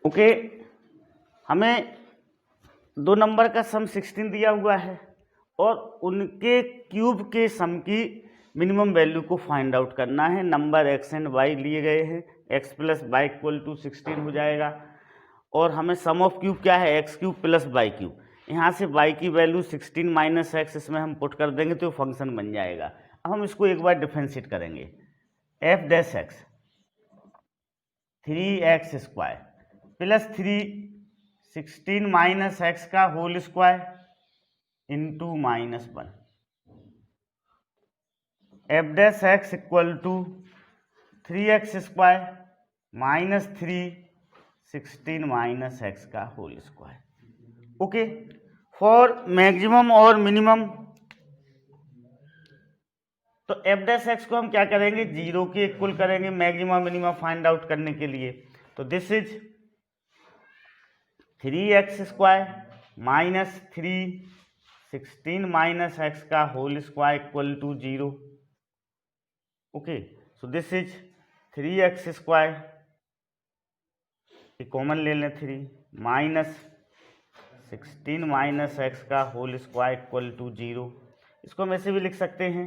Okay, हमें दो number का सम 16 दिया हुआ है और उनके क्यूब के सम की मिनिमम वैल्यू को फाइंड आउट करना है। नंबर एक्स एंड वाई लिए गए हैं, x plus y equal to 16 हो जाएगा और हमें सम ऑफ क्यूब क्या है, x cube plus y cube. यहाँ से वाई की वैल्यू 16 माइनस एक्स इसमें हम पुट कर देंगे तो फंक्शन बन जाएगा। अब हम इसको एक बार डिफरेंशिएट करेंगे, F dash X 3x square plus 16 minus X का whole square into -1 F dash x equal to 3x square minus 16 minus X का whole square. Okay, for maximum और मिनिमम तो एफ डैश एक्स को हम क्या करेंगे, 0 के इक्वल करेंगे मैक्सिमम मिनिमम फाइंड आउट करने के लिए। तो this is 3x square minus 16 minus X का whole square equal to 0। Okay, so this is 3x square, common ले लें 3 माइनस 16 माइनस एक्स का होल स्क्वायर इक्वल टू 0। इसको हम ऐसे भी लिख सकते हैं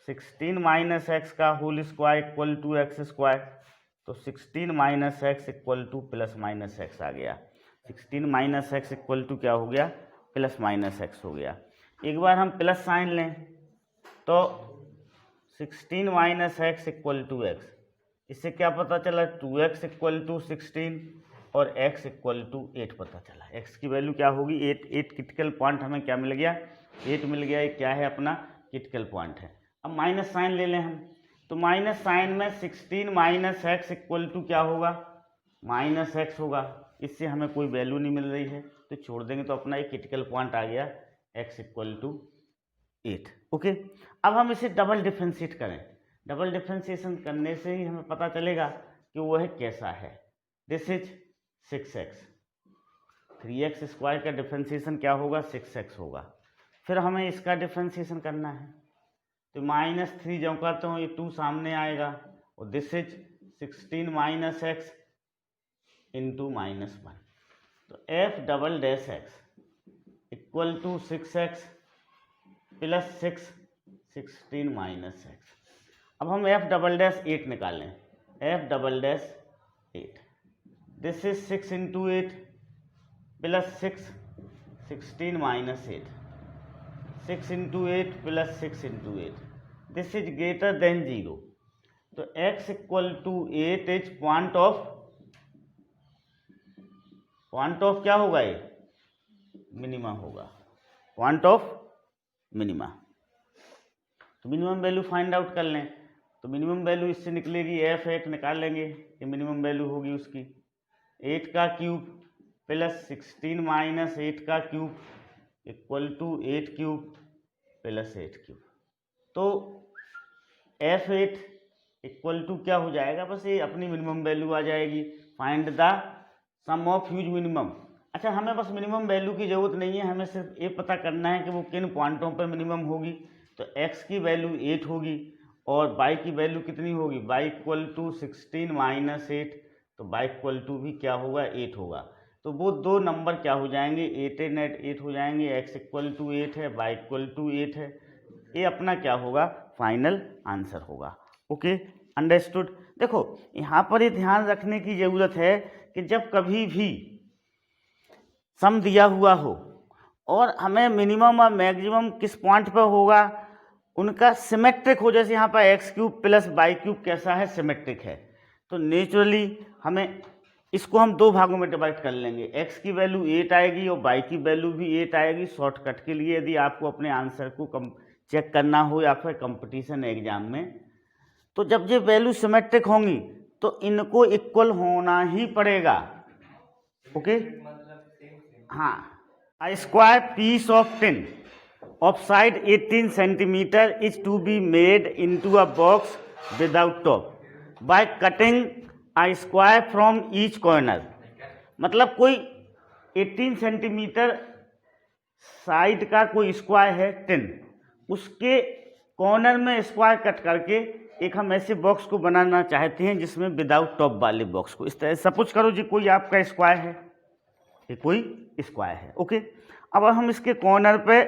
16 माइनस एक्स का whole square equal to X square. तो 16 minus x equal to plus minus X आ गया। 16 माइनस एक्स इक्वल टू क्या हो गया, प्लस माइनस एक्स हो गया। एक बार हम प्लस साइन लें तो 16 minus x equal to x, इससे क्या पता चला 2x इक्वल टू 16 और x इक्वल टू 8 पता चला। x की वैल्यू क्या होगी 8 क्रिटिकल पॉइंट हमें क्या मिल गया, 8 मिल गया। ये क्या है अपना क्रिटिकल पॉइंट है। अब माइनस साइन ले लें हम, तो माइनस साइन में 16 माइनस एक्स इक्वल टू क्या होगा, माइनस एक्स होगा। इससे हमें कोई वैल्यू नहीं मिल रही है तो छोड़ देंगे, तो अपना एक क्रिटिकल पॉइंट आ गया x इक्वल टू 8। ओके, अब हम इसे डबल डिफ्रेंशिएट करें। डबल डिफ्रेंशिएशन करने से ही हमें पता चलेगा कि वह कैसा है। This is 6x, 3x square का डिफ्रेंशिएशन क्या होगा 6x होगा। फिर हमें इसका डिफ्रेंशिएशन करना है तो -3 जब करता हूँ ये 2 सामने आएगा और this is 16 minus x into -1। तो f double dash x equal to 6x plus 16 minus x. अब हम एफ डबल डैश 8 निकालें, f double dash 8, this is 6 into 8 plus 16 minus 8, 6 into 8 plus 6 into 8, this is greater than 0। तो x equal to 8 is point of क्या होगा, ये minima होगा, point of minima. तो minimum value find out कर लें, तो मिनिमम वैल्यू इससे निकलेगी f8 निकाल लेंगे, ये मिनिमम वैल्यू होगी उसकी 8 का क्यूब प्लस 16 माइनस 8 का cube equal to 8 cube plus 8 cube. तो f8 इक्वल टू क्या हो जाएगा, बस ये अपनी मिनिमम वैल्यू आ जाएगी। Find the sum of huge minimum. अच्छा, हमें बस मिनिमम वैल्यू की ज़रूरत नहीं है, हमें सिर्फ ये पता करना है कि वो किन पॉइंटों पर मिनिमम होगी। तो x की वैल्यू 8 होगी और y की वैल्यू कितनी होगी, y इक्वल टू 16 माइनस 8, तो y इक्वल टू भी क्या होगा 8 होगा। तो वो दो नंबर क्या हो जाएंगे 8 एंड 8 हो जाएंगे, x इक्वल टू 8 है, y इक्वल टू 8 है। ये अपना क्या होगा, फाइनल आंसर होगा। Okay, understood. देखो यहाँ पर ये ध्यान रखने की ज़रूरत है कि जब कभी भी सम दिया हुआ हो और हमें मिनिमम और मैक्सिमम किस पॉइंट पर होगा, उनका सिमेट्रिक हो। जैसे यहाँ पर x cube plus y cube कैसा है, सिमेट्रिक है। तो नेचुरली हमें इसको हम दो भागों में डिवाइड कर लेंगे, x की वैल्यू 8 आएगी और y की वैल्यू भी 8 आएगी। शॉर्टकट के लिए यदि आपको अपने आंसर को चेक करना हो या फिर कंपटीशन एग्जाम में, तो जब ये वैल्यू सिमेट्रिक होंगी तो इनको इक्वल होना ही पड़ेगा। ओके, हाँ, a square piece of tin of side 18 centimeter is to be made into a box without top by cutting a square from each corner। मतलब कोई 18 सेंटीमीटर साइड का कोई स्क्वायर है टिन, उसके कॉर्नर में स्क्वायर कट करके एक हम ऐसे बॉक्स को बनाना चाहते हैं जिसमें विदाउट टॉप वाले बॉक्स को, इस तरह सपोज करो जी कोई आपका स्क्वायर है, ये कोई स्क्वायर है, ओके। अब हम इसके कॉर्नर पे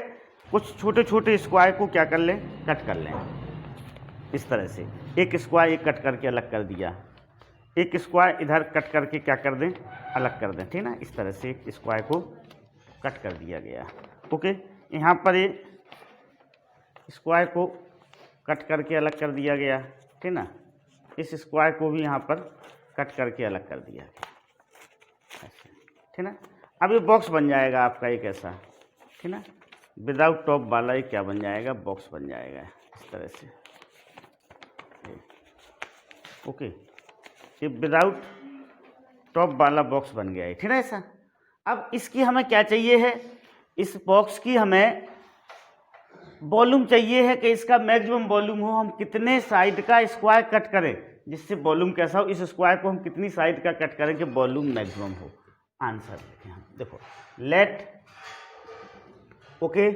कुछ छोटे छोटे स्क्वायर को क्या कर लें, कट कर लें इस तरह से। एक स्क्वायर एक कट करके अलग कर दिया, एक स्क्वायर इधर कट करके क्या कर दें, अलग कर दें, ठीक ना। इस तरह से एक स्क्वायर को कट कर दिया गया, ओके। यहाँ पर ये स्क्वायर को कट करके अलग कर दिया गया, ठीक ना। इस स्क्वायर को भी यहाँ पर कट करके अलग कर दिया गया, ऐसे, ठीक ना। अब ये बॉक्स बन जाएगा आपका एक ऐसा, ठीक ना, विदाउट टॉप वाला ये क्या बन जाएगा, बॉक्स बन जाएगा इस तरह से, ओके। ये विदाउट टॉप वाला बॉक्स बन गया है, ठीक है ऐसा। अब इसकी हमें क्या चाहिए है, इस बॉक्स की हमें वॉल्यूम चाहिए है कि इसका मैक्सिमम वॉल्यूम हो। हम कितने साइड का स्क्वायर कट करें जिससे वॉल्यूम कैसा हो, इस स्क्वायर को हम कितनी साइड का कट करें कि वॉल्यूम मैक्सिमम हो। आंसर देखें हम, देखो let okay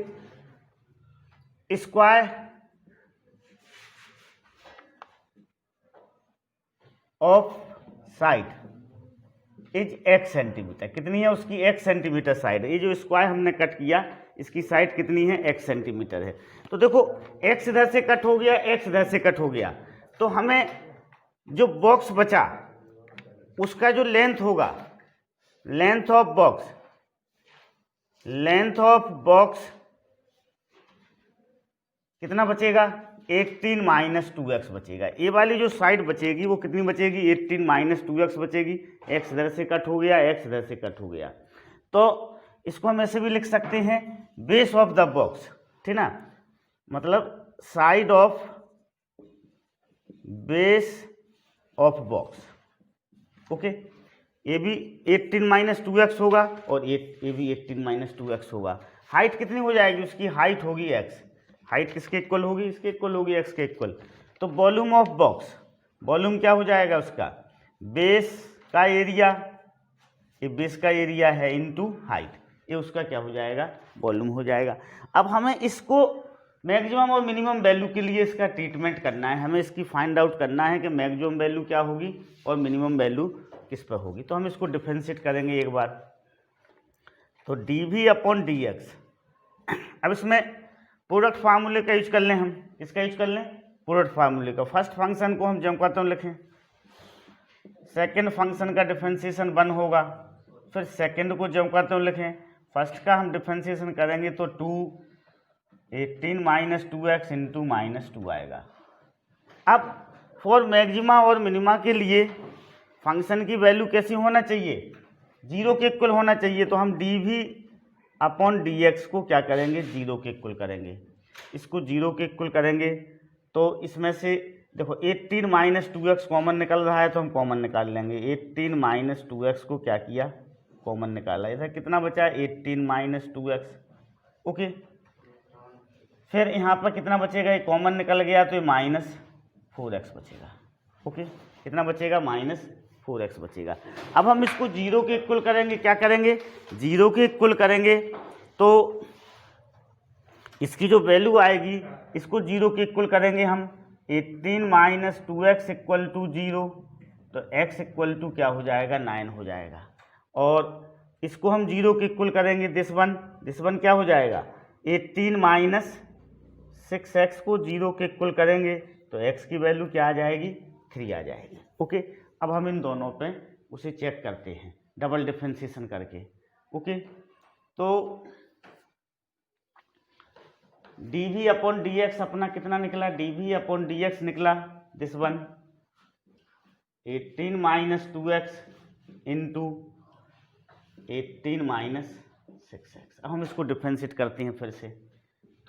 square of side is x centimetre. कितनी है उसकी, x सेंटीमीटर साइड। ये जो स्क्वायर हमने कट किया इसकी साइड कितनी है, x सेंटीमीटर है। तो देखो x इधर से कट हो गया, x इधर से कट हो गया, तो हमें जो बॉक्स बचा उसका जो लेंथ होगा, length of box, length of box कितना बचेगा, 18 माइनस 2x बचेगा। ये वाली जो साइड बचेगी वो कितनी बचेगी, 18 माइनस 2x बचेगी। x इधर से कट हो गया, x इधर से कट हो गया, तो इसको हम ऐसे भी लिख सकते हैं बेस ऑफ द बॉक्स, ठीक ना, मतलब side of base of box, okay. ये भी 18 माइनस 2x होगा और ये भी 18 माइनस 2x होगा। हाइट कितनी हो जाएगी उसकी, हाइट होगी x। हाइट किसके इक्वल होगी, इसके इक्वल होगी, x के इक्वल। तो वॉल्यूम ऑफ बॉक्स, वॉल्यूम क्या हो जाएगा उसका, बेस का एरिया, ये बेस का एरिया है इनटू हाइट, ये उसका क्या हो जाएगा, वॉल्यूम हो जाएगा। अब हमें इसको मैक्सिमम और मिनिमम वैल्यू के लिए इसका ट्रीटमेंट करना है, हमें इसकी फाइंड आउट करना है कि मैक्सिमम वैल्यू क्या होगी और मिनिमम वैल्यू किस पर होगी। तो हम इसको डिफरेंशिएट करेंगे एक बार, तो dv अपॉन dx। अब इसमें प्रोडक्ट फार्मूले का यूज कर लें, हम किसका यूज कर लें, प्रोडक्ट फार्मूले का। फर्स्ट फंक्शन को हम जम करते हैं लिखें, सेकेंड फंक्शन का डिफरेंशिएशन 1 होगा, फिर सेकेंड को जम करते हैं लिखें, फर्स्ट का हम डिफरेंशिएशन करेंगे तो 18 माइनस 2x इंटू माइनस 2 आएगा। अब फॉर मैक्सिमा और मिनिमा के लिए फंक्शन की वैल्यू कैसी होना चाहिए, 0 के इक्वल होना चाहिए। तो हम dv अपॉन dx को क्या करेंगे, 0 के इक्वल करेंगे, इसको 0 के इक्वल करेंगे। तो इसमें से देखो 18 माइनस 2x कॉमन निकल रहा है तो हम कॉमन निकाल लेंगे। 18 माइनस 2x को क्या किया, कॉमन निकाला, इधर कितना बचा, 18 माइनस 2x, ओके। फिर यहाँ पर कितना बचेगा, ये कॉमन निकल गया तो ये माइनस 4x बचेगा, ओके। कितना बचेगा, माइनस 4x बचेगा। अब हम इसको 0 के इक्वल करेंगे, क्या करेंगे, 0 के इक्वल करेंगे तो इसकी जो वैल्यू आएगी इसको 0 के इक्वल करेंगे हम, 18 माइनस 2x इक्वल टू 0, तो x इक्वल टू क्या हो जाएगा, 9 हो जाएगा। और इसको हम 0 के इक्वल करेंगे, दिस वन क्या हो जाएगा, 18 माइनस 6x को 0 के इक्वल करेंगे तो x की वैल्यू क्या आ जाएगी, 3 आ जाएगी, ओके। अब हम इन दोनों पे उसे चेक करते हैं डबल डिफरेंशिएशन करके, ओके। तो dv अपॉन dx अपना कितना निकला, dv अपॉन dx निकला this one, 18 minus 2x into 18 minus 6x। अब हम इसको डिफरेंशिएट करते हैं फिर से,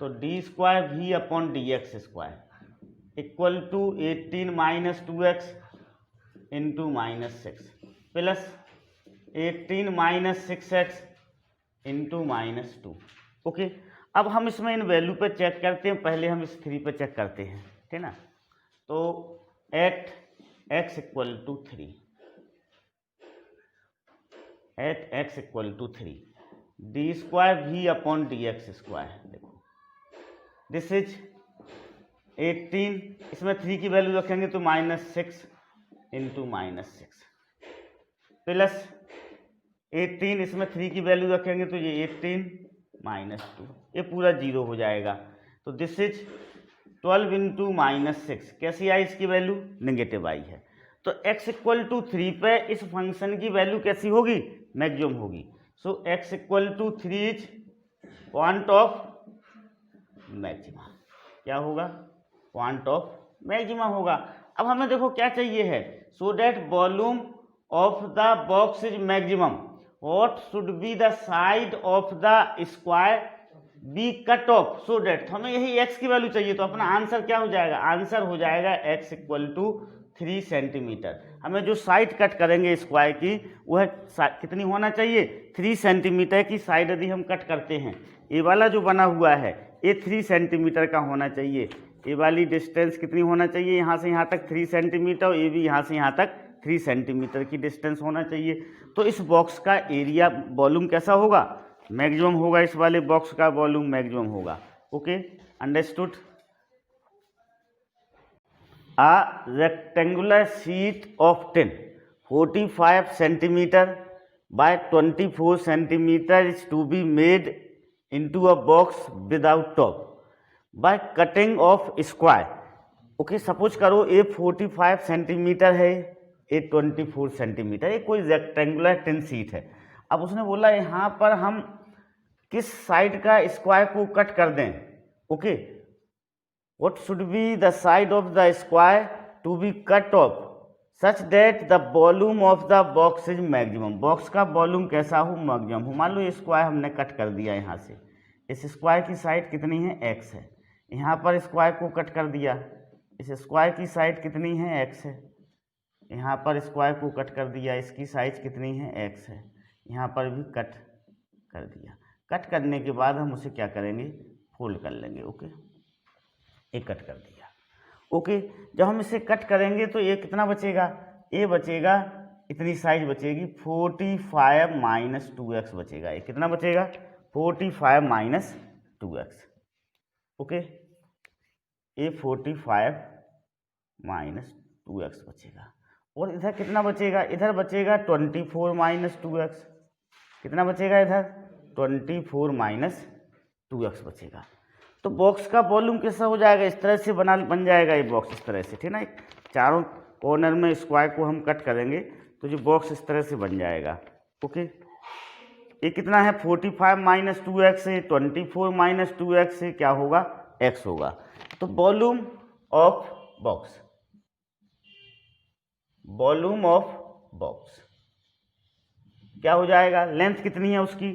तो d square v upon d x square equal to 18 minus 2x into minus 6 plus 18 minus 6x into minus 2, okay. अब हम इसमें इन वैल्यू पे चेक करते हैं, पहले हम इस 3 पे चेक करते हैं, ठीक ना। तो at x equal to 3, at x equal to 3 d square v upon d x square, देखो दिस इज 18, इसमें 3 की वैल्यू रखेंगे तो -6 इंटू -6 प्लस 18, इसमें 3 की वैल्यू रखेंगे तो ये 18 -2, ये पूरा 0 हो जाएगा। तो दिस इज 12 इंटू -6, कैसी आई इसकी वैल्यू? नेगेटिव आई है। तो x इक्वल टू 3 पे इस फंक्शन की वैल्यू कैसी होगी? मैक्सिमम होगी। So x equal to 3 is point of maxima. क्या होगा? पॉइंट ऑफ मैक्सिमा होगा। अब हमें देखो क्या चाहिए है, so that volume of the box is maximum, what should be the side of the square be cut off, so that हमें यही x की वैल्यू चाहिए। तो अपना आंसर क्या हो जाएगा? आंसर हो जाएगा x इक्वल टू 3 सेंटीमीटर। हमें जो साइड कट करेंगे स्क्वायर की वह कितनी होना चाहिए? 3 सेंटीमीटर की साइड यदि हम कट करते हैं, ये वाला जो बना हुआ है ये 3 सेंटीमीटर का होना चाहिए। ये वाली डिस्टेंस कितनी होना चाहिए? यहाँ से यहाँ तक 3 सेंटीमीटर, और ये भी यहाँ से यहाँ तक 3 सेंटीमीटर की डिस्टेंस होना चाहिए। तो इस बॉक्स का एरिया वॉल्यूम कैसा होगा? मैक्सिमम होगा। इस वाले बॉक्स का वॉल्यूम मैक्सिमम होगा। Okay, understood. A rectangular sheet of tin 45 centimeter by 24 centimeter is to be made into a box without top by cutting of square. Okay, suppose करो ये 45 centimetre है, ये 24 सेंटीमीटर, ये कोई रेक्टेंगुलर टिन शीट है। अब उसने बोला यहाँ पर हम किस साइड का स्क्वायर को कट कर दें। Okay, what should be the side of the square to be cut off such that the volume of the box is maximum। Box का वॉल्यूम कैसा हो? मैक्सिमम हो। मान लो ये स्क्वायर हमने कट कर दिया यहाँ से, इस स्क्वायर की साइड कितनी है? x है। यहाँ पर स्क्वायर को कट कर दिया, इस स्क्वायर की साइड कितनी है? x है। यहाँ पर स्क्वायर को कट कर दिया, इसकी साइज कितनी है? x है। यहाँ पर भी कट कर दिया। कट करने के बाद हम उसे क्या करेंगे? फोल्ड कर लेंगे। ओके, एक कट कर दिया। ओके, जब हम इसे कट करेंगे तो ये कितना बचेगा? ये बचेगा, इतनी साइज बचेगी 45 माइनस 2x बचेगा। ये कितना बचेगा? 45 माइनस 2x। ओके, ये 45 माइनस 2x बचेगा। और इधर कितना बचेगा? इधर बचेगा 24 माइनस 2x। कितना बचेगा इधर? 24 माइनस 2x बचेगा। तो बॉक्स का वॉल्यूम कैसा हो जाएगा? इस तरह से बन जाएगा ये बॉक्स, इस तरह से, ठीक ना। चारों कॉर्नर में स्क्वायर को हम कट करेंगे तो जो बॉक्स इस तरह से बन जाएगा। ओके, ये कितना है? 45 माइनस 2x से 24 माइनस 2x से क्या होगा? x होगा। तो volume of box, volume of box क्या हो जाएगा? लेंथ कितनी है उसकी?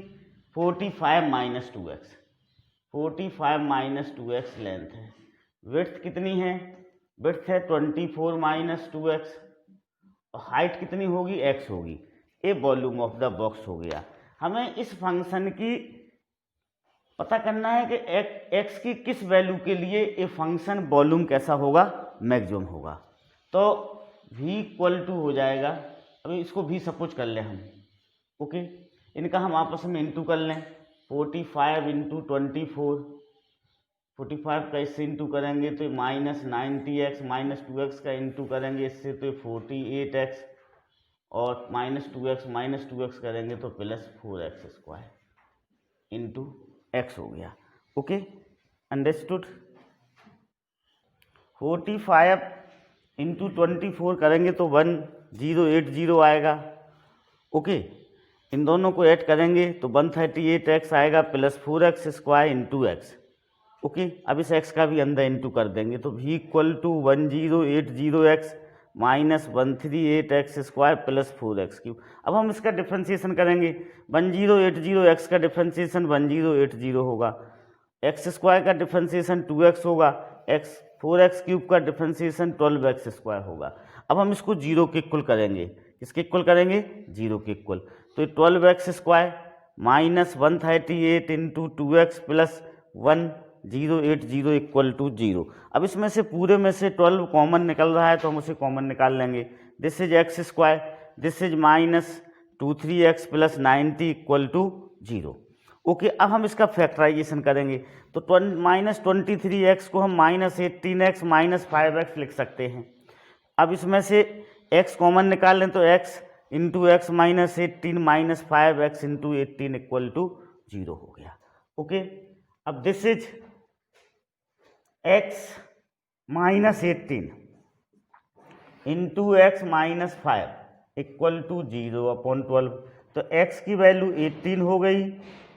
45 minus 2x, 45 minus 2x length है। विड्थ कितनी है? विड्थ है 24 माइनस 2x, और हाइट कितनी होगी? x होगी। ये वॉल्यूम ऑफ द बॉक्स हो गया। हमें इस फंक्शन की पता करना है कि x की किस वैल्यू के लिए ये फंक्शन वॉल्यूम कैसा होगा? मैक्सिमम होगा। तो v इक्वल टू हो जाएगा, अभी इसको v सपोज कर लें हम। ओके, इनका हम आपस में इंटू कर लें। 45 इंटू 24, 45 का इससे इंटू करेंगे तो माइनस 90x, माइनस 2x का इंटू करेंगे इससे तो 48x, और माइनस 2x करेंगे तो plus 4x square into x हो गया। Okay, understood. 45 इंटू 24 करेंगे तो 1080 आएगा। ओके, इन दोनों को ऐड करेंगे तो 138x आएगा plus 4x square into x। Okay, अब इस x का भी अंदर इंटू कर देंगे तो v equal to 1080x minus 138x square plus 4x cube. अब हम इसका डिफ्रेंशिएशन करेंगे। 1080x का डिफ्रेंशिएशन 1080 होगा, x स्क्वायर का डिफ्रेंशिएशन 2x होगा, 4x क्यूब का डिफ्रेंशिएशन 12x स्क्वायर होगा। अब हम इसको 0 के इक्वल करेंगे। किसके इक्वल करेंगे? 0 के इक्वल। तो 12x square minus 138 into 2x plus 1080 equal to 0। अब इसमें से पूरे में से 12 कॉमन निकल रहा है तो हम उसे कॉमन निकाल लेंगे। This is x square, this is minus 23x plus 90 equal to 0। Okay, अब हम इसका फैक्टराइजेशन करेंगे तो माइनस 23x को हम माइनस 18x माइनस 5x लिख सकते हैं। अब इसमें से x कॉमन निकाल लें तो x into x minus 18 minus 5x into 18 equal to 0 हो गया। ओके, अब this is x minus 18 into x minus 5 equal to 0/12। तो x की वैल्यू 18 हो गई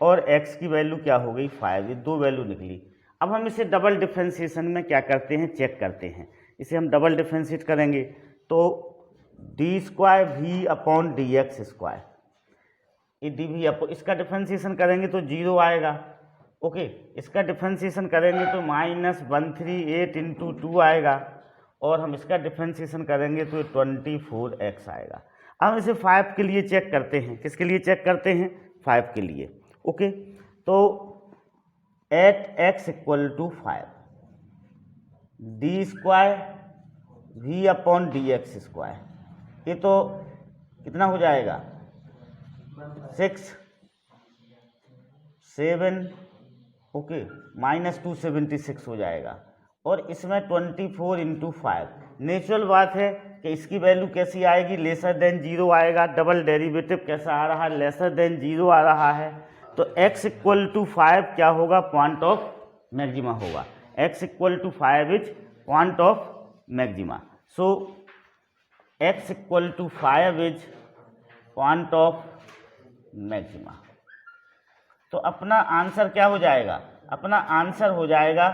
और x की वैल्यू क्या हो गई 5, ये दो वैल्यू निकली। अब हम इसे डबल डिफ्रेंशिएशन में क्या करते हैं, चेक करते हैं। इसे हम डबल डिफ्रेंशिएट करेंगे तो d² v/dx², ये dv अपॉन, इसका डिफ्रेंशिएशन करेंगे तो 0 आएगा। ओके, इसका डिफ्रेंशिएशन करेंगे तो माइनस 138 इंटू 2 आएगा और हम इसका डिफ्रेंशिएशन करेंगे तो 24x आएगा। हम इसे 5 के लिए चेक करते हैं। किसके लिए चेक करते हैं, 5 के लिए। ओके, तो at x equal to 5 d² v/dx², ये तो कितना हो जाएगा 6 7, ओके, माइनस 276 हो जाएगा। और इसमें 24 इंटू 5, नेचुरल बात है कि इसकी वैल्यू कैसी आएगी, लेसर देन 0 आएगा। डबल डेरिवेटिव कैसा आ रहा है, लेसर देन 0 आ रहा है। तो x इक्वल टू 5 क्या होगा, पॉइंट ऑफ मैक्सिमा होगा। x equal to 5 is point of maxima. So x equal to 5 is point of maxima. तो अपना आंसर क्या हो जाएगा, अपना आंसर हो जाएगा,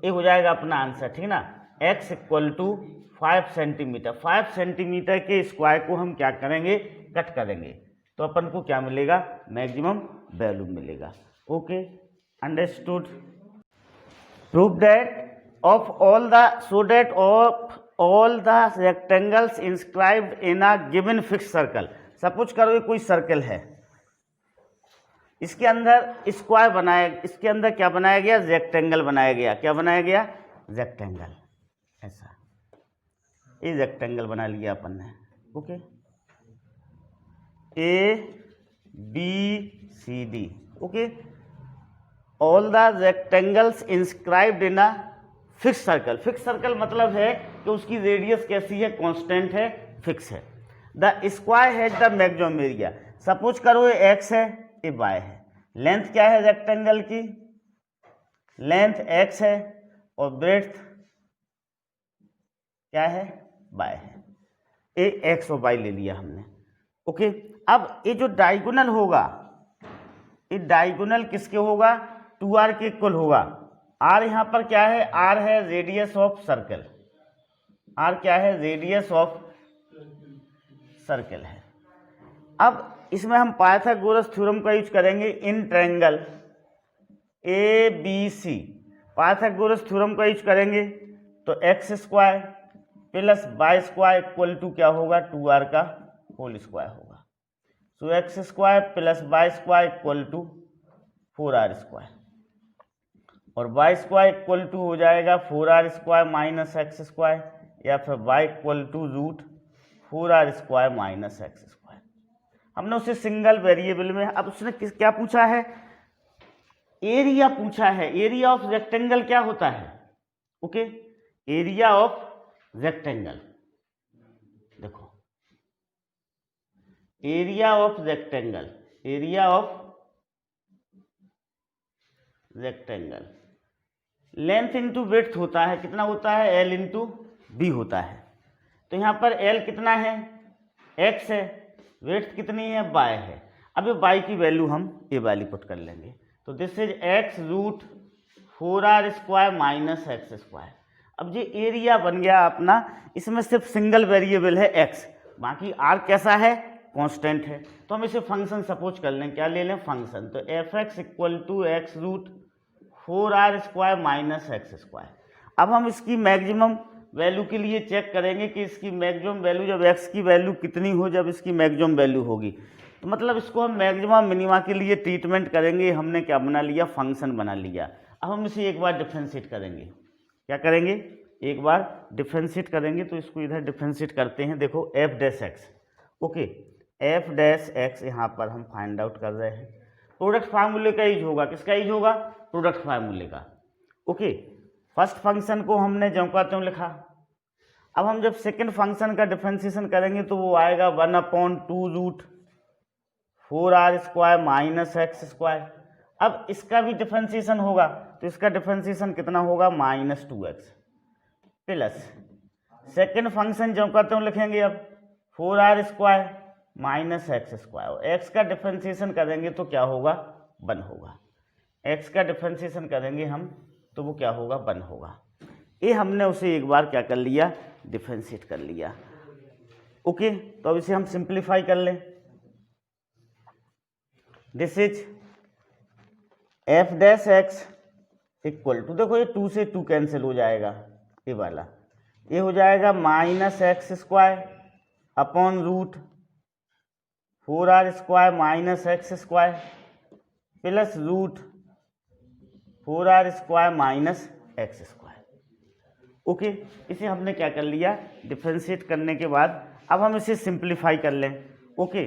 ये हो जाएगा अपना आंसर, ठीक ना। x equal to 5 centimetre, 5 centimetre के स्क्वायर को हम क्या करेंगे, कट करेंगे, तो अपन को क्या मिलेगा, मैक्सिमम वैल्यू मिलेगा। Okay, understood. Prove that of all the, so that of all the rectangles inscribed in a given fix circle. Suppose करो ये कोई सर्कल है, इसके अंदर स्क्वायर बनाया, इसके अंदर क्या बनाया गया, रेक्टेंगल बनाया गया। क्या बनाया गया, रेक्टेंगल। ऐसा ये रेक्टेंगल बना लिया अपन ने। Okay, ABCD। Okay, all the rectangles inscribed in a fix circle. Fix circle मतलब है कि उसकी रेडियस कैसी है, कांस्टेंट है, फिक्स है। The square has the maximum area. Suppose करो ये x है, ये y है। लेंथ क्या है रेक्टेंगल की, लेंथ x है और ब्रेड्थ क्या है, y है। ये x और y ले लिया हमने। ओके, अब ये जो डायगोनल होगा, ये डायगोनल किसके होगा, 2r के इक्वल होगा। r यहाँ पर क्या है, r है रेडियस ऑफ सर्कल, r क्या है, रेडियस ऑफ सर्कल है। अब इसमें हम पाइथागोरस थ्योरम का यूज करेंगे in triangle ABC। Pythagoras theorem का यूज करेंगे तो x² plus y² equal to क्या होगा, 2r का होल स्क्वायर होगा। सो x² plus y² equal to 4r² और y² इक्वल टू हो जाएगा 4r² माइनस x² या फिर y equal to root 4r² minus x²। हमने उसे सिंगल वेरिएबल में, अब उसने क्या पूछा है, एरिया पूछा है। एरिया ऑफ रेक्टेंगल क्या होता है, ओके, एरिया ऑफ रेक्टेंगल, देखो area of rectangle, area of rectangle length into width होता है, कितना होता है, L इंटू बी होता है। तो यहाँ पर L कितना है, x है, विड्थ कितनी है, y है। अब ये y की वैल्यू हम ये वाली पुट कर लेंगे, तो this is x root 4r² minus x²। अब ये एरिया बन गया अपना, इसमें सिर्फ सिंगल वेरिएबल है x, बाकी r कैसा है, कांस्टेंट है। तो हम इसे फंक्शन सपोज कर लें, क्या ले लें, फंक्शन। तो f(x) equal to x root 4r² minus x²। अब हम इसकी मैक्सिमम वैल्यू के लिए चेक करेंगे कि इसकी मैक्सिमम वैल्यू जब x की वैल्यू कितनी हो, जब इसकी मैक्सिमम वैल्यू होगी, तो मतलब इसको हम मैक्सिमम मिनिमा के लिए ट्रीटमेंट करेंगे। हमने क्या बना लिया, फंक्शन बना लिया। अब हम इसे एक बार डिफ्रेंशिएट करेंगे, क्या करेंगे, एक बार डिफ्रेंशिएट करेंगे। तो इसको इधर डिफ्रेंशिएट करते हैं, देखो f' x, okay, f' x यहाँ पर हम फाइंड आउट कर रहे हैं। प्रोडक्ट फार्मूले का यूज होगा। किसका यूज होगा? प्रोडक्ट फार्मूले का। ओके, फर्स्ट फंक्शन को हमने ज्यों का त्यों लिखा। अब हम जब सेकंड फंक्शन का डिफरेंशिएशन करेंगे तो वो आएगा 1/2√4r² माइनस x²। अब इसका भी डिफरेंशिएशन होगा तो इसका डिफरेंशिएशन कितना होगा? -2x प्लस सेकंड फंक्शन ज्यों का त्यों लिखेंगे अब 4r² माइनस x²। और x का डिफरेंशिएशन करेंगे तो क्या होगा? 1 होगा। x का डिफरेंशिएशन करेंगे हम तो वो क्या होगा? 1 होगा। ये हमने उसे एक बार क्या कर लिया? डिफरेंशिएट कर लिया। ओके, तो अब इसे हम सिंप्लीफाई कर लें। This is f dash x equal to, देखो ये 2 से 2 कैंसिल हो जाएगा, ये वाला ये हो जाएगा -x² upon √4r² minus x² plus √4r² minus x²। Okay, इसे हमने क्या कर लिया? डिफरेंशिएट करने के बाद अब हम इसे सिंप्लीफाई कर लें। ओके,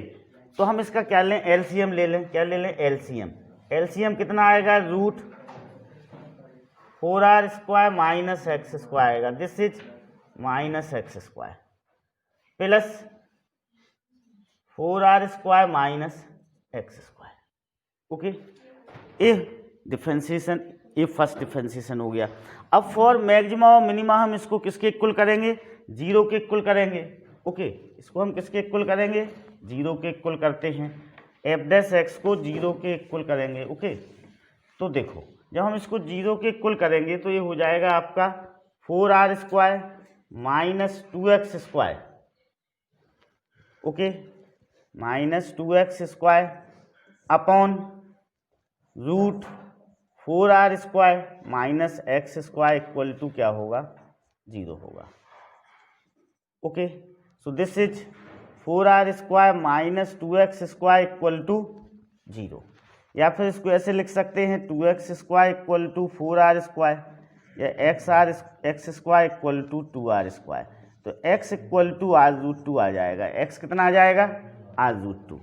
तो हम इसका क्या लें? एलसीएम ले लें। क्या ले लें? एलसीएम। एलसीएम कितना आएगा? √4r² माइनस x² आएगा। This is -x² plus 4r² minus x²। Okay, ये डिफरेंशिएशन, ये फर्स्ट डिफरेंशिएशन हो गया। अब फॉर मैक्सिमा और मिनिमा हम इसको किसके इक्वल करेंगे? 0 के इक्वल करेंगे। ओके, इसको हम किसके इक्वल करेंगे? 0 के इक्वल करते हैं। f डैश x को 0 के इक्वल करेंगे। ओके, तो देखो जब हम इसको 0 के इक्वल करेंगे तो ये हो जाएगा आपका 4r² minus 2x²। Okay, -2x² upon √4r² minus x² equal to क्या होगा? 0 होगा। Okay, so this is 4r² minus 2x² equal to 0। या फिर इसको ऐसे लिख सकते हैं 2x² इक्वल टू 4r² या x² इक्वल टू 2r²। तो x इक्वल टू r√2 आ जाएगा। x कितना आ जाएगा? r√2।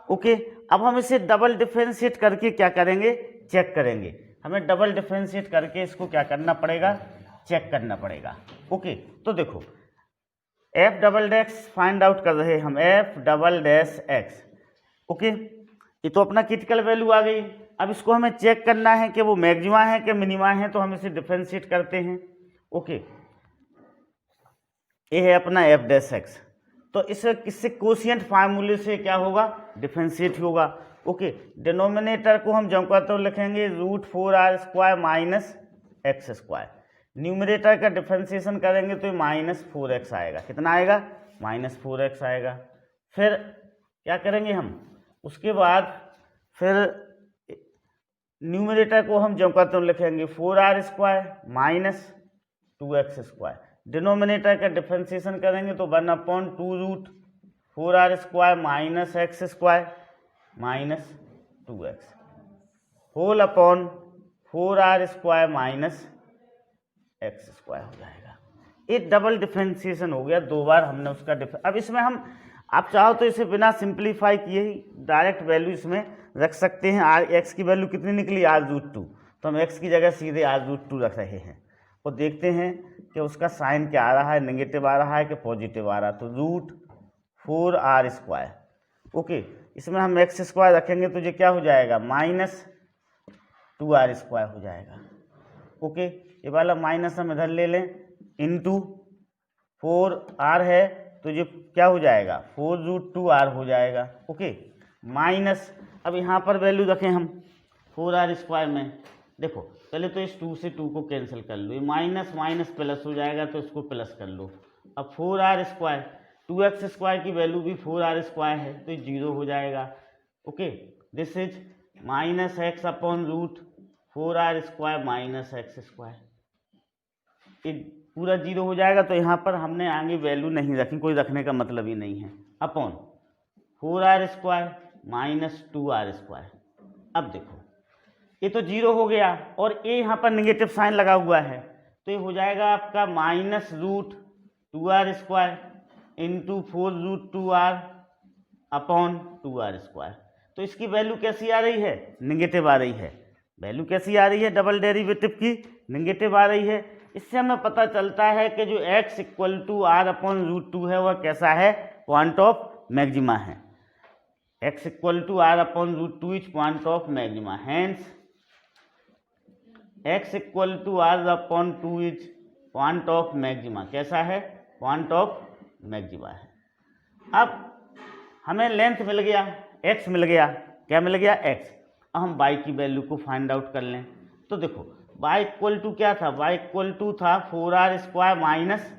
ओके, अब हम इसे डबल डिफरेंशिएट करके क्या करेंगे? चेक करेंगे। हमें डबल डिफरेंशिएट करके इसको क्या करना पड़ेगा? चेक करना पड़ेगा। ओके, तो देखो f double dash find out कर रहे हैं हम, f double dash x। Okay, ये तो अपना क्रिटिकल वैल्यू आ गई। अब इसको हमें चेक करना है कि वो मैक्सिमा है कि मिनिमा है, तो हम इसे डिफरेंशिएट करते हैं। ओके, ये है अपना f डैश x। तो इससे कोशिएंट फार्मूले से क्या होगा? डिफरेंशिएट होगा। ओके, डिनोमिनेटर को हम जो कहते हैं लिखेंगे √4r² माइनस x²। न्यूमरेटर का डिफरेंशिएशन करेंगे तो -4x आएगा। कितना आएगा? -4x आएगा। फिर क्या करेंगे हम? उसके बाद फिर न्यूमरेटर को हम जो कहते हैं लिखेंगे 4r² माइनस 2x²। डिनोमिनेटर का डिफरेंशिएशन करेंगे तो 1/2√4r² minus x² minus 2x whole upon 4r² minus x² हो जाएगा। ये डबल डिफरेंशिएशन हो गया। 2 बार हमने उसका अब इसमें हम, आप चाहो तो इसे बिना सिंप्लीफाई किए ही डायरेक्ट वैल्यू इसमें रख सकते हैं। x की वैल्यू कितनी निकली? r√2। तो हम x की जगह सीधे r√2 रख रहे हैं और देखते हैं कि उसका साइन क्या आ रहा है, नेगेटिव आ रहा है कि पॉजिटिव आ रहा है। तो √4r²। ओके, इसमें हम x² रखेंगे तो ये क्या हो जाएगा? -2r² हो जाएगा। ओके, ये वाला माइनस हम इधर ले लें, इंटू 4r है तो ये क्या हो जाएगा? 4√2r हो जाएगा। ओके, माइनस, अब यहाँ पर वैल्यू रखें हम 4r² में। देखो पहले तो इस 2 से 2 को कैंसिल कर लो, ये माइनस माइनस प्लस हो जाएगा तो इसको प्लस कर लो। अब 4r², 2x² की वैल्यू भी 4r² है तो 0 हो जाएगा। Okay, this is -x upon √4r² minus x²। ये पूरा 0 हो जाएगा तो यहाँ पर हमने आगे वैल्यू नहीं रखी, कोई रखने का मतलब ही नहीं है, अपॉन 4r² माइनस 2r²। अब देखो ये तो 0 हो गया और ये यहाँ पर नेगेटिव साइन लगा हुआ है तो ये हो जाएगा आपका -√2r² into 4√2r upon 2r²। तो तो इसकी वैल्यू कैसी आ रही है, नेगेटिव आ रही है। वैल्यू कैसी आ रही है डबल डेरिवेटिव की, नेगेटिव आ रही है। इससे हमें पता चलता है कि जो x equal to r upon root 2 है वह कैसा है, पॉइंट ऑफ मैक्सिमा है। x equal to r upon root 2 is point of maxima, hence x equal to r upon 2 is point of maxima. कैसा है, पॉइंट ऑफ मैक्सिमा है। अब हमें लेंथ मिल गया, x मिल गया, क्या मिल गया, x। अब हम y की वैल्यू को फाइंड आउट कर लें। तो देखो y इक्वल टू क्या था, y इक्वल टू था 4r square minus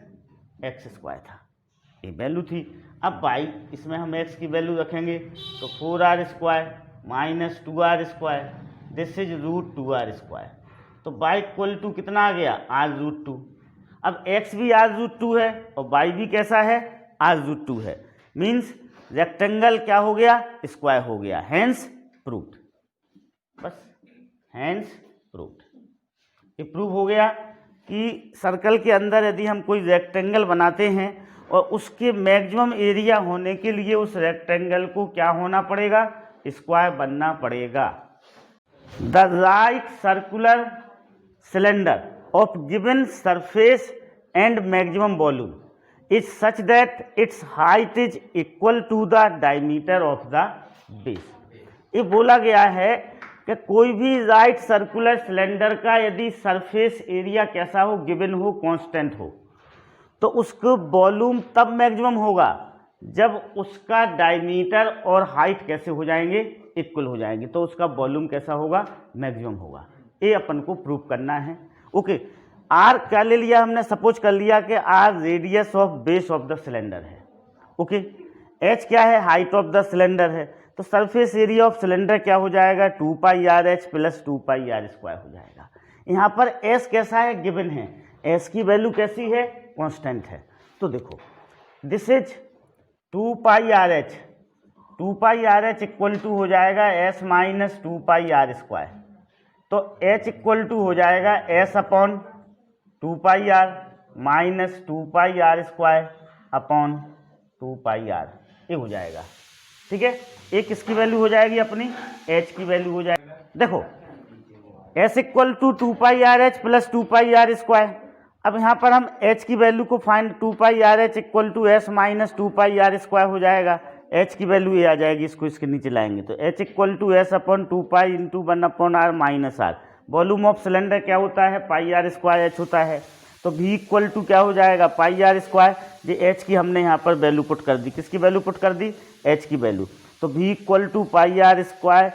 x square था, ये वैल्यू थी। अब y इसमें हम x की वैल्यू रखेंगे तो 4r square minus 2r square, this is root 2r square. तो y इक्वल टू कितना आ गया, r रूट 2। अब x भी r रूट 2 है और y भी कैसा है, r रूट 2 है। मीन्स रेक्टेंगल क्या हो गया, स्क्वायर हो गया, हैंस प्रूव्ड। बस हैंस प्रूव्ड, ये प्रूव हो गया कि सर्कल के अंदर यदि हम कोई रेक्टेंगल बनाते हैं और उसके मैक्सिमम एरिया होने के लिए उस रेक्टेंगल को क्या होना पड़ेगा, स्क्वायर बनना पड़ेगा। The right circular cylinder of given surface and maximum volume is such that its height is equal to the diameter of the base. ये बोला गया है कि कोई भी राइट सर्कुलर सिलेंडर का यदि सरफेस एरिया कैसा हो, गिवन हो, कांस्टेंट हो, तो उसको वॉल्यूम तब मैक्सिमम होगा जब उसका डायमीटर और हाइट कैसे हो जाएंगे, इक्वल हो जाएंगे, तो उसका वॉल्यूम कैसा होगा, मैक्सिमम होगा। ये अपन को प्रूव करना है। ओके, आर क्या ले लिया हमने, सपोज कर लिया कि r radius of base of the cylinder है। ओके, एच क्या है, हाइट ऑफ द सिलेंडर है। तो सरफेस एरिया ऑफ सिलेंडर क्या हो जाएगा, 2 pi are H plus 2 pi are square हो जाएगा। यहाँ पर एस कैसा है, गिवन है, एस की वैल्यू कैसी है, कांस्टेंट है। तो देखो this is 2 pi are h, 2 pi R H equal to हो जाएगा s minus 2 pi are square. तो एच इक्वल टू हो जाएगा s upon 2 pi are minus 2 pi are square upon 2 pi are, ये हो जाएगा। ठीक है, एक किसकी वैल्यू हो जाएगी, अपनी एच की वैल्यू हो जाएगी। देखो S equal to 2 pi are H plus 2 pi are square. अब यहाँ पर हम एच की वैल्यू को find, 2 pi R H equal to S minus 2 pi are square हो जाएगा। एच की वैल्यू ये आ जाएगी, इसको इसके नीचे लाएंगे तो H equal to S upon 2 pi into 1 upon R minus R. Volume of cylinder क्या होता है, पाई आर स्क्वायर एच होता है। तो v इक्वल टू क्या हो जाएगा, पाई आर स्क्वायर। ये एच की हमने यहाँ पर वैल्यू पुट कर दी, किसकी वैल्यू पुट कर दी, एच की वैल्यू। तो v equal to pi are square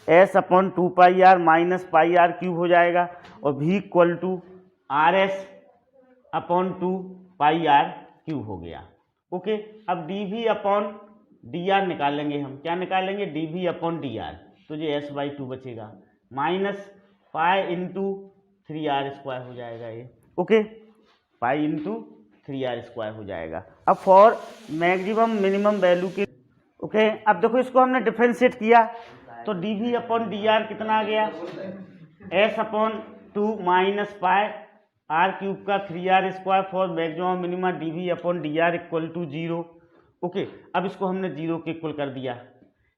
S upon 2 pi are minus pi R cube हो जाएगा, और v equal to R S upon 2 pi R cube हो गया। ओके, अब D V upon D R निकालेंगे हम, क्या निकालेंगे, D V upon D R. तो ये एस बाई 2 बचेगा, minus pi into 3 R square हो जाएगा ये। Okay, pi into 3 R square हो जाएगा। अब फॉर मैक्सिमम मिनिमम वैल्यू की, ओके, अब देखो इसको हमने डिफरेंशिएट किया तो D V upon D R कितना आ गया, S upon 2 minus pi R cube का 3 R square for maximum minima D V upon D R equal to 0। Okay, अब इसको हमने 0 के इक्वल कर दिया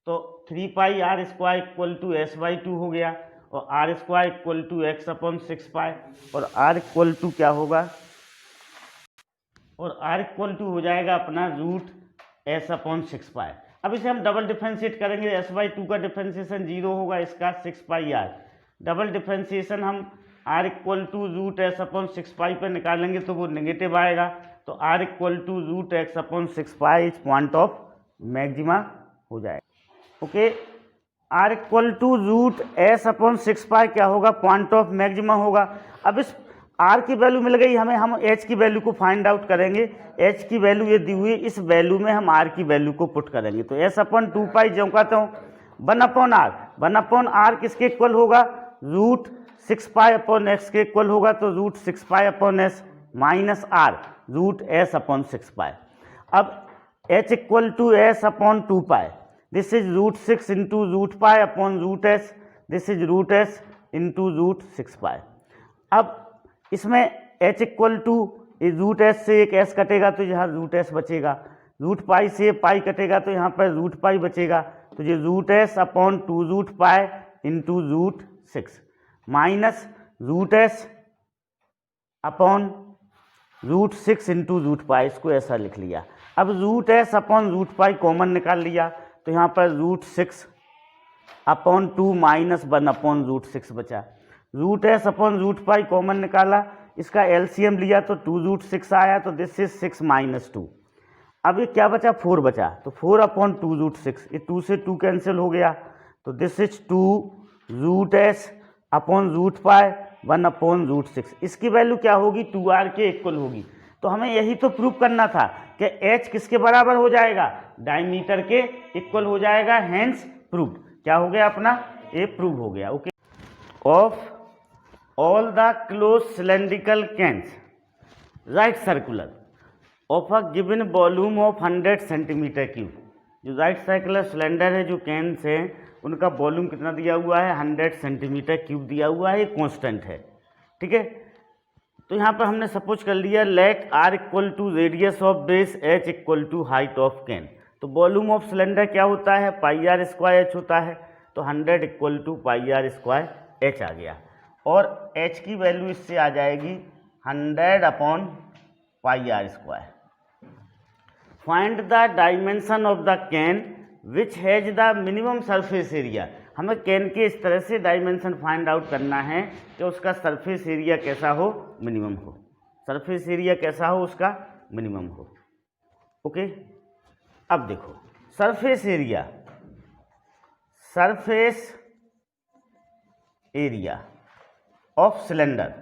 तो 3 pi are square equal to S by 2 हो गया, और R square equal to X upon 6 pi, और आर इक्वल टू क्या होगा, और आर इक्वल टू हो जाएगा अपना रूट एस अपॉन 6 पाई। अब इसे हम डबल डिफ्रेंशिएट करेंगे, एस बाई 2 का डिफ्रेंशिएशन 0 होगा, इसका 6 पाई आर। डबल डिफ्रेंशिएशन हम R equal to root S upon 6 pi पर निकालेंगे तो वो नेगेटिव आएगा, तो R equal to root X upon 6 pi is point of maxima हो जाएगा। Okay, R equal to root S upon 6 pi क्या होगा, पॉइंट ऑफ मैक्सिमा होगा। अब इस आर की वैल्यू मिल गई हमें, हम एच की वैल्यू को फाइंड आउट करेंगे। एच की वैल्यू ये दी हुई, इस वैल्यू में हम आर की वैल्यू को पुट करेंगे तो एस अपॉन 2 पाई जो कहता हूँ 1 अपॉन आर, 1 अपॉन आर किसके इक्वल होगा, रूट 6 पाई अपॉन एक्स के इक्वल होगा, तो root 6 pi upon S minus R root S upon 6 pi. अब H equal to S upon 2 pi, this is root 6 into root pi upon root S, this is root S into root 6 pi. अब इसमें h equal to root S से एक s कटेगा तो यहाँ root S बचेगा, root pi से पाई कटेगा तो यहाँ पर रूट पाई बचेगा, तो ये रूट एस अपॉन 2 रूट pi into root 6 minus root S upon root 6 into root pi, इसको ऐसा लिख लिया। अब root S upon root pi common निकाल लिया तो यहाँ पर root 6 upon 2 minus 1 upon root 6 बचा। Root S upon root pi common निकाला, इसका एलसीएम लिया तो 2 रूट 6 आया, तो दिस इज 6 माइनस 2। अब ये क्या बचा, 4 बचा, तो 4 अपॉन 2 रूट 6, ये 2 से 2 कैंसिल हो गया, तो this is 2 root S upon root pi 1 upon root 6। इसकी वैल्यू क्या होगी, 2r के इक्वल होगी। तो हमें यही तो प्रूव करना था कि h किसके बराबर हो जाएगा, डायमीटर के इक्वल हो जाएगा, हेंस प्रूव्ड। क्या हो गया अपना, ये प्रूव हो गया। Okay, of all the close cylindrical cans right circular of a given volume of 100 centimetre cube. जो राइट सर्कुलर सिलेंडर है, जो कैन्स हैं, उनका वॉल्यूम कितना दिया हुआ है, 100 सेंटीमीटर क्यूब दिया हुआ है, कांस्टेंट है। ठीक है, तो यहाँ पर हमने सपोज कर लिया let r equal to radius of base h equal to height of can. तो वॉल्यूम ऑफ सिलेंडर क्या होता है, पाई आर स्क्वायर h होता है, तो 100 equal to pi are square h आ गया, और h की वैल्यू इससे आ जाएगी 100 upon pi are square. Find the dimension of the can which has the minimum surface area. हमें कैन के इस तरह से डायमेंशन फाइंड आउट करना है कि उसका सरफेस एरिया कैसा हो, मिनिमम हो। सरफेस एरिया कैसा हो, उसका मिनिमम हो। ओके, अब देखो surface area of cylinder,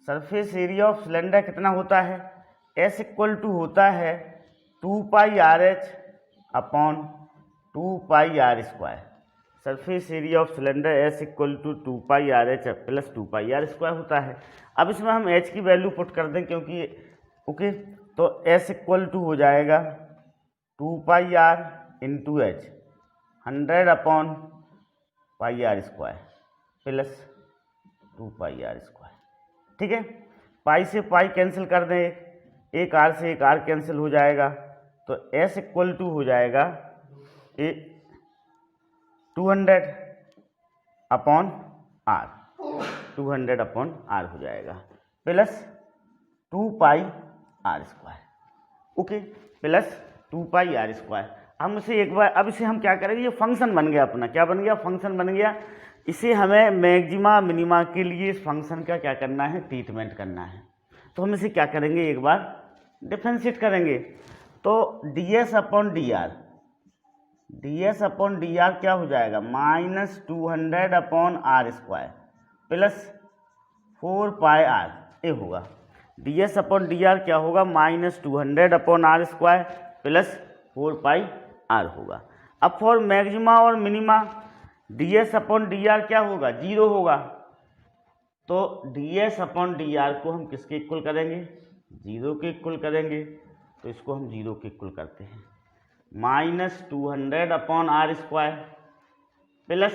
surface area of cylinder कितना होता है, S इक्वल टू होता है 2 pi are H upon 2 pi are square. Surface area of cylinder S equal to 2 pi are H plus 2 pi are square होता है। अब इसमें हम H की वैल्यू पुट कर दें, क्योंकि ओके, तो S इक्वल टू हो जाएगा 2 pi R into H 100 upon pi are square plus 2 pi are square. ठीक है, पाई से पाई कैंसिल कर दें, एक आर से एक आर कैंसिल हो जाएगा, तो S इक्वल टू हो जाएगा 200 अपॉन आर, 200 अपॉन आर हो जाएगा plus 2 pi are square. Okay, plus 2 pi are square. हम इसे एक बार, अब इसे हम क्या करेंगे, ये फंक्शन बन गया अपना, क्या बन गया, फंक्शन बन गया। इसे हमें मैक्सिमा मिनिमा के लिए इस फंक्शन का क्या करना है, ट्रीटमेंट करना है। तो हम इसे क्या करेंगे, एक बार डिफरेंशिएट करेंगे। तो ds upon D R, ds upon D R क्या हो जाएगा, minus 200 upon R square plus 4 pi are, ये होगा। ds अपॉन डी आर क्या होगा, minus 200 upon R square plus 4 pi R होगा। अब फॉर मैक्सिमा और minima ds upon D R क्या होगा, 0 होगा। तो ds अपॉन डी आर को हम किसके इक्वल करेंगे, 0 के इक्वल करेंगे। तो इसको हम 0 के इक्वल करते हैं, minus 200 upon R square plus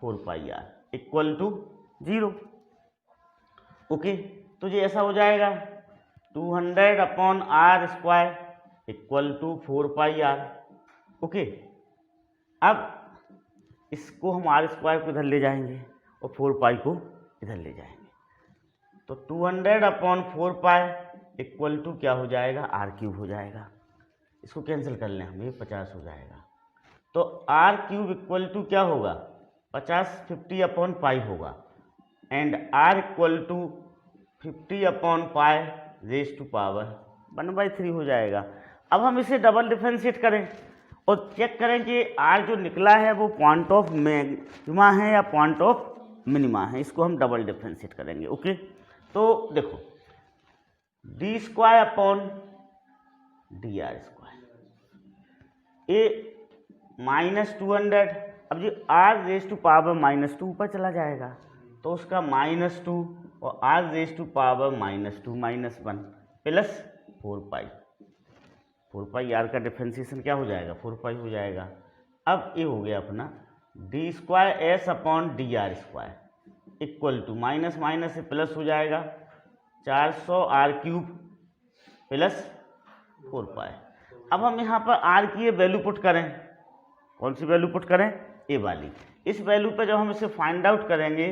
4 pi R equal to 0। Okay, तो ये ऐसा हो जाएगा 200 upon R square equal to 4 pi R. Okay, अब इसको हम आर स्क्वायर को इधर ले जाएंगे और 4 पाई को इधर ले जाएंगे, तो 200 अपॉन 4 पाई इक्वल टू क्या हो जाएगा, आर क्यूब हो जाएगा। इसको कैंसिल कर लें हम, ये 50 हो जाएगा। तो आर क्यूब इक्वल टू क्या होगा, 50 अपॉन पाई होगा, and R equal to 50 upon pi raise to power 1/3 हो जाएगा। अब हम इसे डबल डिफरेंशिएट करें और चेक करें कि आर जो निकला है वो पॉइंट ऑफ मैक्सिमा है या पॉइंट ऑफ मिनिमा है। इसको हम डबल डिफरेंशिएट करेंगे। ओके, तो देखो D square upon D R square, A minus 200, अब जो R raise to power minus 2 ऊपर चला जाएगा, तो उसका -2 और R raise to power -2 -1 plus 4 pi R का डिफ्रेंसिएशन क्या हो जाएगा, 4 पाई हो जाएगा। अब ये हो गया अपना D square S upon D R square equal to minus minus से प्लस हो जाएगा 400 आर क्यूब प्लस 4 पाई। अब हम यहाँ पर आर की ये वैल्यू पुट करें, कौन सी वैल्यू पुट करें, ए वाली। इस वैल्यू पे जब हम इसे फाइंड आउट करेंगे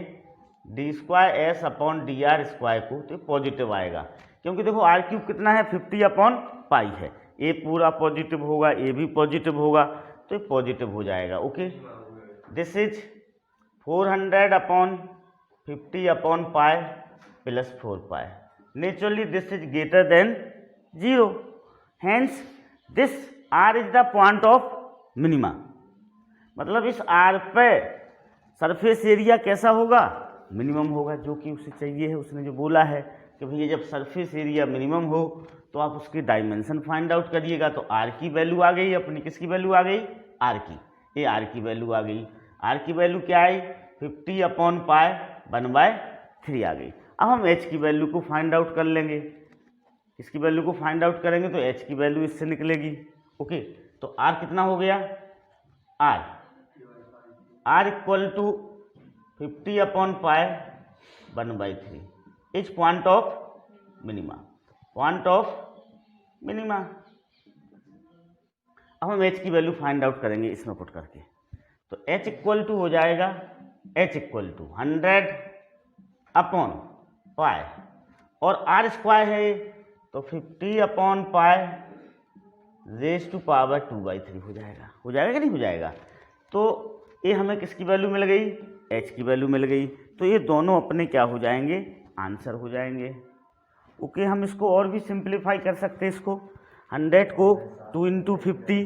D square S upon D R square को, तो पॉजिटिव आएगा, क्योंकि देखो आर क्यूब कितना है 50 अपॉन पाई है, ए पूरा पॉजिटिव होगा, ए भी पॉजिटिव होगा, तो ये पॉजिटिव हो जाएगा। Okay, this is 400 upon 50 upon pi plus 4 pi. Naturally this is greater than 0, hence this R is the point of minima. मतलब इस आर पे सरफेस एरिया कैसा होगा, मिनिमम होगा, जो कि उसे चाहिए है। उसने जो बोला है कि भैया जब सरफेस एरिया मिनिमम हो तो आप उसकी डायमेंशन फाइंड आउट करिएगा। तो आर की वैल्यू आ गई अपनी, किसकी वैल्यू आ गई, आर की, ये आर की वैल्यू आ गई। आर की वैल्यू क्या आई, 50 अपॉन पाई 1/3 आ गई। अब हम एच की वैल्यू को फाइंड आउट कर लेंगे, इसकी वैल्यू को फाइंड आउट करेंगे तो एच की वैल्यू इससे निकलेगी। ओके, तो आर कितना हो गया, R equal to 50 upon pi 1/3 is point of minima, point of minima. अब हम एच की वैल्यू फाइंड आउट करेंगे इसमें पुट करके, तो एच इक्वल टू हो जाएगा, H equal to 100 upon pi, और आर स्क्वायर है तो 50 upon pi raise to power 2/3 हो जाएगा, हो जाएगा कि नहीं हो जाएगा। तो ये हमें किसकी वैल्यू मिल गई, एच की वैल्यू मिल गई। तो ये दोनों अपने क्या हो जाएंगे, आंसर हो जाएंगे। ओके, हम इसको और भी सिंप्लीफाई कर सकते हैं, इसको 100 को 2 × 50,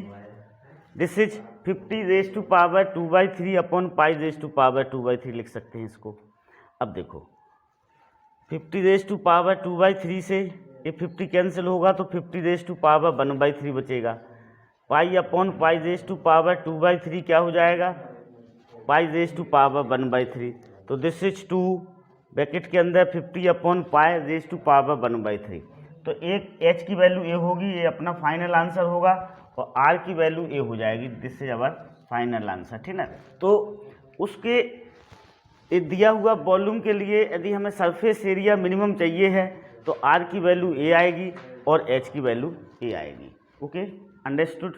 this is 50 raise to power 2/3 upon pi raise to power 2/3 लिख सकते हैं इसको। अब देखो 50 रेज टू पावर 2/3 से ये 50 कैंसिल होगा तो 50 रेज टू पावर 1/3 बचेगा। Pi upon pi raise to power 2/3 क्या हो जाएगा, पाई रेज टू पावर 1/3। तो दिस इज 2 ब्रैकेट के अंदर 50 upon pi raise to power 1/3। तो एक एच की वैल्यू ए होगी, ये अपना फाइनल आंसर होगा, और आर की वैल्यू ए हो जाएगी, this is our final answer, ठीक ना। तो उसके दिया हुआ वॉल्यूम के लिए यदि हमें सरफेस एरिया मिनिमम चाहिए है तो आर की वैल्यू ए आएगी और एच की वैल्यू ए आएगी। Okay, understood.